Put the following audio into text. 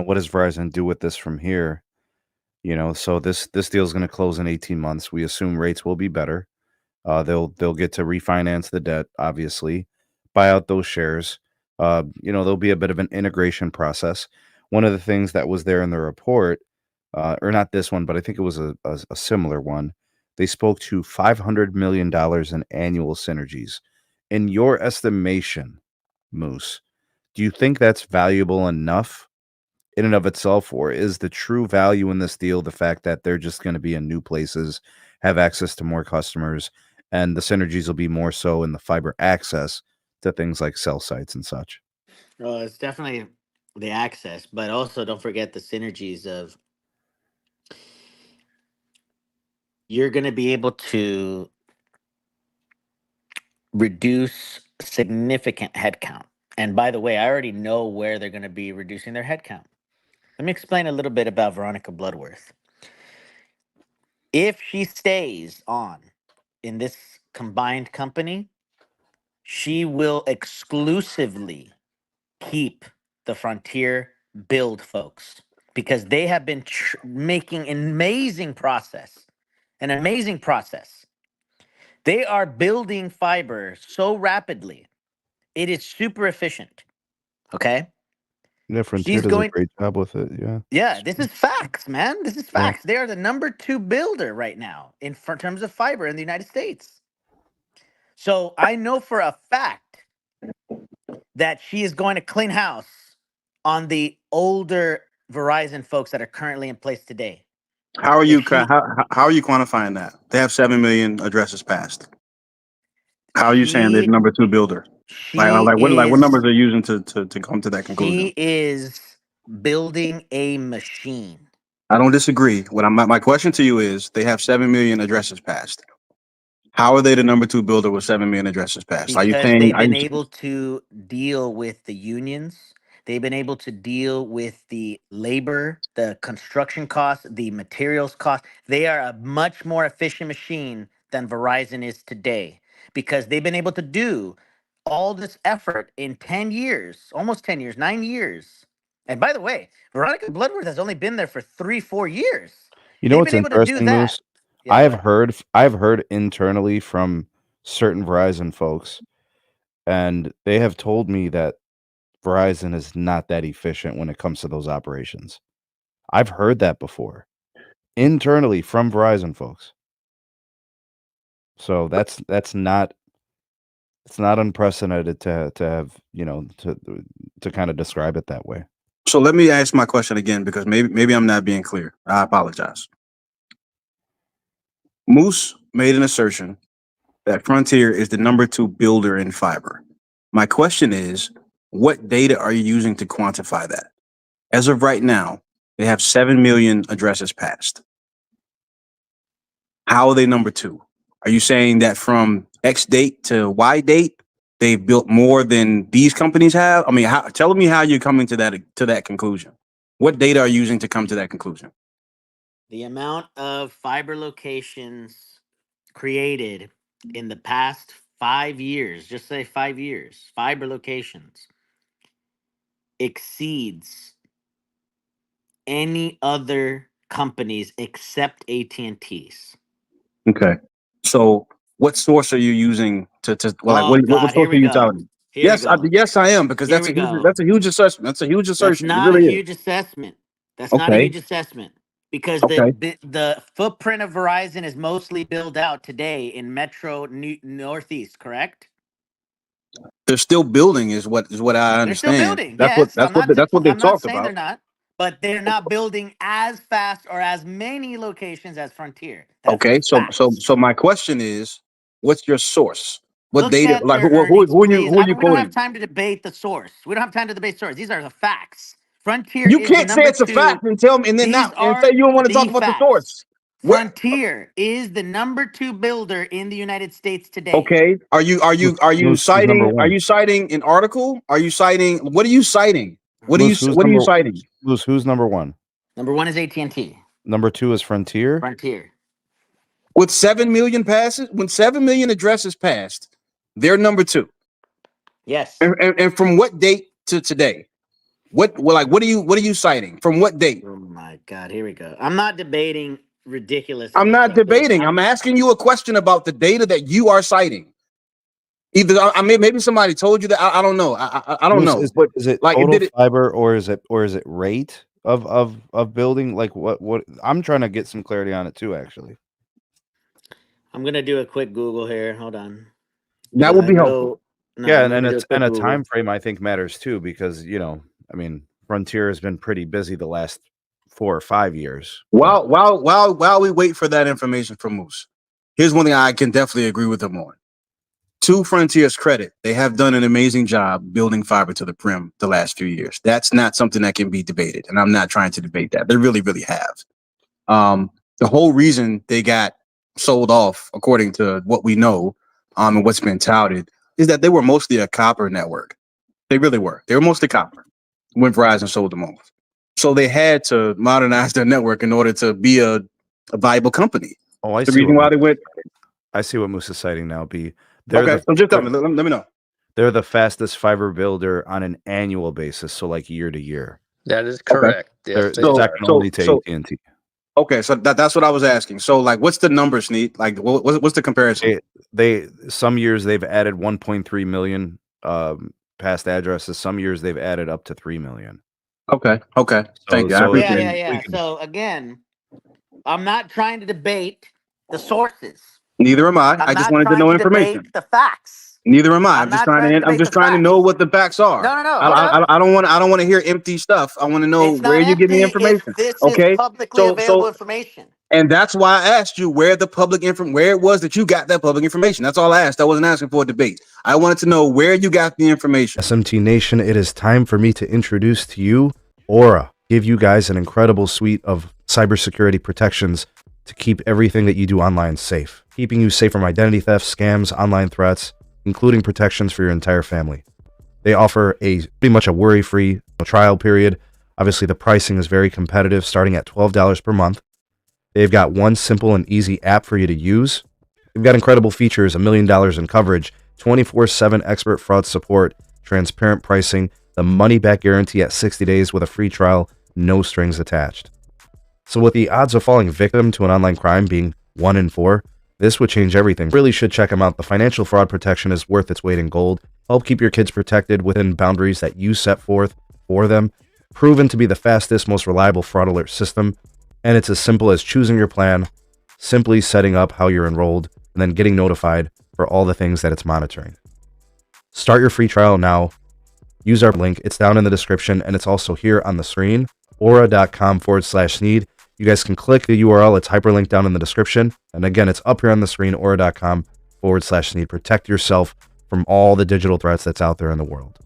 what does Verizon do with this from here? So this deal is going to close in 18 months. We assume rates will be better. They'll get to refinance the debt, obviously, buy out those shares. There'll be a bit of an integration process. One of the things that was there in the report, or not this one, but I think it was a similar one. They spoke to $500 million in annual synergies. In your estimation, Moose, do you think that's valuable enough in and of itself, or is the true value in this deal the fact that they're just going to be in new places, have access to more customers, and the synergies will be more so in the fiber access to things like cell sites and such? Well, it's definitely the access, but also don't forget the synergies of you're going to be able to reduce significant headcount. And by the way, I already know where they're going to be reducing their headcount. Let me explain a little bit about Veronica Bloodworth. If she stays on in this combined company, she will exclusively keep the Frontier build folks because they have been making an amazing process. They are building fiber so rapidly. It is super efficient. Okay. Yeah, Frontier does a great job with it. Yeah. Yeah, this is facts, man. This is facts. Yeah. They are the number 2 builder right now in terms of fiber in the United States. So I know for a fact that she is going to clean house on the older Verizon folks that are currently in place today. How are you quantifying that? They have 7 million addresses passed. How are you saying they're the number 2 builder? What numbers are you using to come to that conclusion? She is building a machine. I don't disagree. My question to you is, they have 7 million addresses passed. How are they the number 2 builder with 7 million addresses passed? Because they've been able to deal with the unions. They've been able to deal with the labor, the construction costs, the materials cost. They are a much more efficient machine than Verizon is today because they've been able to do all this effort in 10 years, almost 10 years, 9 years. And by the way, Veronica Bloodworth has only been there for 3-4 years. What's interesting, Moose? Yeah, I've heard internally from certain Verizon folks, and they have told me that Verizon is not that efficient when it comes to those operations. I've heard that before internally from Verizon folks. So that's not unprecedented to have, to kind of describe it that way. So let me ask my question again, because maybe I'm not being clear. I apologize. Moose made an assertion that Frontier is the number 2 builder in fiber. My question is, what data are you using to quantify that? As of right now, they have 7 million addresses passed. How are they number 2? Are you saying that from X date to Y date, they've built more than these companies have? I mean, tell me how you're coming to that conclusion. What data are you using to come to that conclusion? The amount of fiber locations created in the past 5 years, just say 5 years, fiber locations exceeds any other companies except AT&T's. Okay. So what source are you using what source are you telling? Yes, I am, because that's a huge assessment. That's a huge assertion. That's not a huge assessment. That's not a huge assessment. Because the footprint of Verizon is mostly built out today in Metro Northeast, correct? They're still building, is what I understand. They're still building. That's what they've talked about. They're not, but they're not building as fast or as many locations as Frontier. Okay, so my question is, what's your source? What data? Like who are you quoting? We don't have time to debate the source. We don't have time to debate source. These are the facts. Frontier. You can't say it's a fact and tell me, and then say you don't want to talk about the source. Frontier is the number 2 builder in the United States today. Okay. Are you citing? Are you citing an article? Are you citing? What are you citing? What are you citing? Who's number 1? Number 1 is AT&T. Number 2 is Frontier. Frontier. With 7 million passes, when 7 million addresses passed, they're number 2. Yes. And from what date to today? What are you citing? From what date? Oh my God, here we go. I'm not debating ridiculous. I'm not debating. I'm asking you a question about the data that you are citing. Either maybe somebody told you that. I don't know. I don't know. But is it like, total did it? fiber or is it rate of building? Like what I'm trying to get some clarity on it too, actually. I'm gonna do a quick Google here. Hold on. That would be helpful. No, Yeah, I'm gonna do a quick and a Google. time frame I think matters too because I mean, Frontier has been pretty busy the last 4 or 5 years. While we wait for that information from Moose, here's one thing I can definitely agree with him on. To Frontier's credit, they have done an amazing job building fiber to the prim the last few years. That's not something that can be debated, and I'm not trying to debate that. They really, really have. The whole reason they got sold off, according to what we know, and what's been touted, is that they were mostly a copper network. They really were. They were mostly copper when Verizon sold them off. So they had to modernize their network in order to be a viable company. Oh, I The see. reason why they went. I see what Moose is citing now. Okay, so just tell me. Let me know. They're the fastest fiber builder on an annual basis, so like year to year. That is correct. They're Yes, they second are. only to AT&T. Okay, so that's what I was asking. So like, what's the number, Sneed? Like, what's the comparison? They some years they've added 1.3 million past addresses. Some years they've added up to 3 million. Okay. Thank you. I So appreciate it. Yeah. So again, I'm not trying to debate the sources. Neither am I. I just wanted to know information. Debate the facts. Neither am I. I'm just trying to know what the facts are. No. I don't want to hear empty stuff. I want to know where you get the information. This Okay. is publicly available information. And that's why I asked you where it was that you got that public information. That's all I asked. I wasn't asking for a debate. I wanted to know where you got the information. SMT Nation, it is time for me to introduce to you Aura. Give you guys an incredible suite of cybersecurity protections to keep everything that you do online safe, keeping you safe from identity theft, scams, online threats, including protections for your entire family. They offer pretty much a worry-free trial period. Obviously, the pricing is very competitive, starting at $12 per month. They've got one simple and easy app for you to use. They've got incredible features, $1 million in coverage, 24/7 expert fraud support, transparent pricing, the money-back guarantee at 60 days with a free trial, no strings attached. So with the odds of falling victim to an online crime being 1 in 4, this would change everything. Really should check them out. The financial fraud protection is worth its weight in gold. Help keep your kids protected within boundaries that you set forth for them. Proven to be the fastest, most reliable fraud alert system. And it's as simple as choosing your plan, simply setting up how you're enrolled, and then getting notified for all the things that it's monitoring. Start your free trial now. Use our link. It's down in the description, and it's also here on the screen, aura.com/Sneed. You guys can click the URL. It's hyperlinked down in the description. And again, it's up here on the screen, aura.com/Sneed. Protect yourself from all the digital threats that's out there in the world.